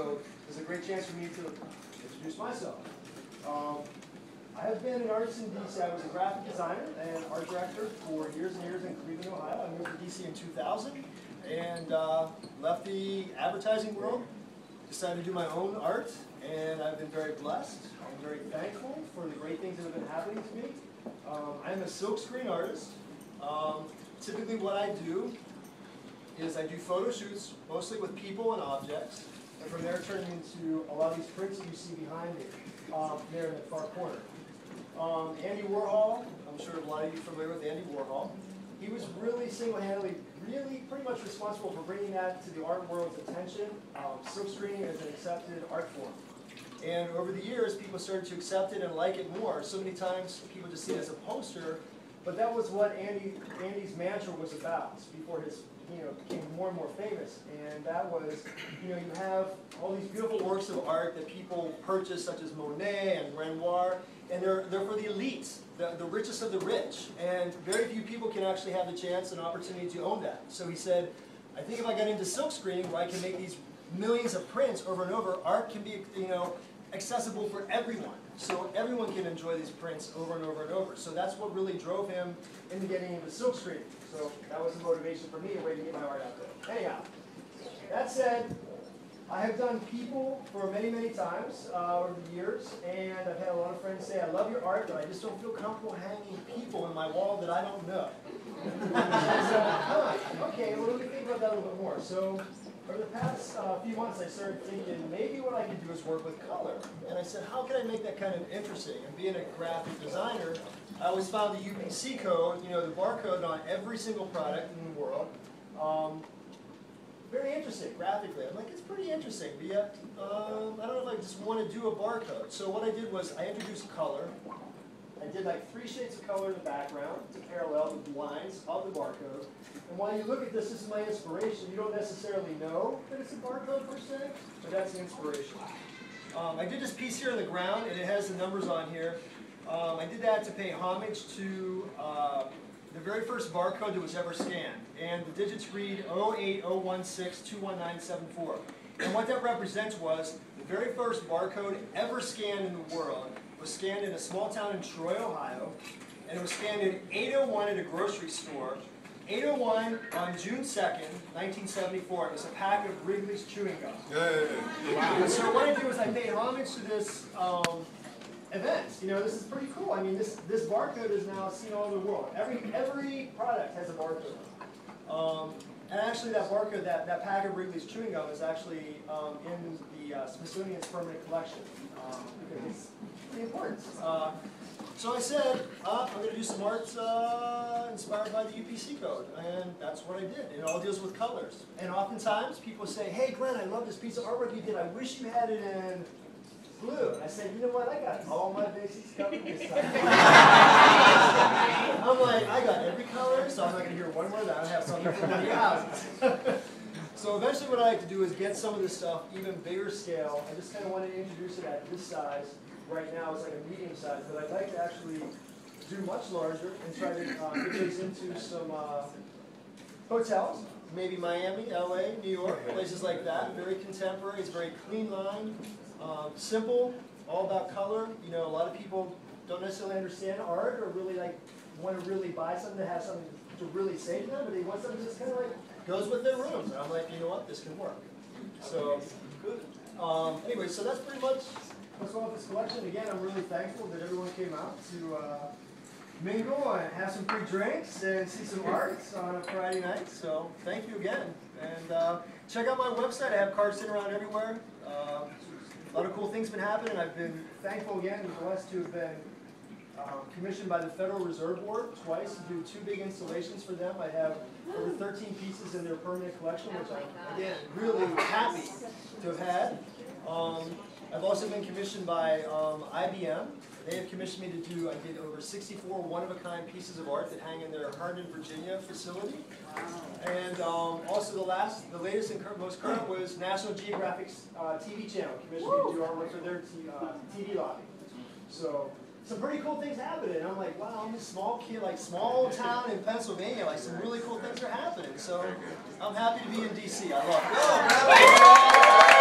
So it's a great chance for me to introduce myself. I have been an artist in DC. I was a graphic designer and art director for years and years in Cleveland, Ohio. I moved to DC in 2000 and left the advertising world, decided to do my own art, and I've been very blessed. I'm very thankful for the great things that have been happening to me. I'm a silkscreen artist. Typically what I do is I do photo shoots, mostly with people and objects, and from there turn into a lot of these prints that you see behind me, there in the far corner. Andy Warhol, I'm sure a lot of you are familiar with Andy Warhol. He was really single-handedly, really pretty much responsible for bringing that to the art world's attention. Silkscreening is an accepted art form. And over the years, people started to accept it and like it more. So many times, people just see it as a poster, but that was what Andy's mantra was about before his, became more and more famous. And that was, you have all these beautiful works of art that people purchase, such as Monet and Renoir, and they're for the elites, the richest of the rich. And very few people can actually have the chance and opportunity to own that. So he said, I think if I got into silkscreening, where I can make these millions of prints over and over, art can be, accessible for everyone. So everyone can enjoy these prints over and over and over. So that's what really drove him into getting into silkscreening. So that was a motivation for me, a way to get my art out there. Anyhow, that said, I have done people for many, many times over the years, and I've had a lot of friends say, I love your art, but I just don't feel comfortable hanging people in my wall that I don't know. So, okay, well, let me think about that a little bit more. So, over the past few months, I started thinking maybe what I could do is work with color. And I said, how can I make that kind of interesting? And being a graphic designer, I always found the UPC code, the barcode on every single product in the world, very interesting graphically. I'm like, it's pretty interesting, but yet, I don't know if I just want to do a barcode. So what I did was I introduced color. I did like 3 shades of color in the background to parallel the lines of the barcode. And while you look at this, this is my inspiration. You don't necessarily know that it's a barcode per se, but that's the inspiration. I did this piece here on the ground, and it has the numbers on here. I did that to pay homage to the very first barcode that was ever scanned. And the digits read 08016219974. And what that represents was the very first barcode ever scanned in the world was scanned in a small town in Troy, Ohio, and it was scanned at 8:01 at a grocery store. 8:01 on June 2nd, 1974. It was a pack of Wrigley's chewing gum. Wow. So what I do is I paid homage to this event. This is pretty cool. I mean, this barcode is now seen all over the world. Every product has a barcode. And actually, that barcode, that pack of Wrigley's chewing gum, is actually in the Smithsonian's permanent collection because it's pretty important. So I said, I'm going to do some art inspired by the UPC code, and that's what I did. It all deals with colors. And oftentimes, people say, hey, Glenn, I love this piece of artwork you did. I wish you had it in blue. And I said, you know what? I got all my basics covered this time. I'm like, I got every color, so I'm not going to hear one word that I don't have something from many houses. So eventually what I like to do is get some of this stuff even bigger scale. I just kind of want to introduce it at this size. Right now it's like a medium size, but I'd like to actually do much larger and try to get these into some hotels, maybe Miami, LA, New York, places like that. Very contemporary, it's very clean line, simple, all about color. A lot of people don't necessarily understand art or really want to really buy something that has something to really say to them, but they want something that's kind of goes with their rooms. And I'm like, you know what, this can work. So, anyway, so that's pretty much what's wrong with this collection. Again, I'm really thankful that everyone came out to mingle and have some free drinks and see some art on a Friday night. So thank you again. And check out my website. I have cards sitting around everywhere. A lot of cool things have been happening. I've been thankful again and blessed to have been commissioned by the Federal Reserve Board twice to do 2 big installations for them. I have over 13 pieces in their permanent collection, which I'm, again, really happy to have had. I've also been commissioned by IBM. They have commissioned me to do, I did over 64 one-of-a-kind pieces of art that hang in their Herndon, Virginia facility. And also the latest and most current was National Geographic's TV channel commissioned me to do artwork for their TV lobby. So some pretty cool things happening. I'm like, wow, I'm a small kid, small town in Pennsylvania, some really cool things are happening. So I'm happy to be in DC. I love it.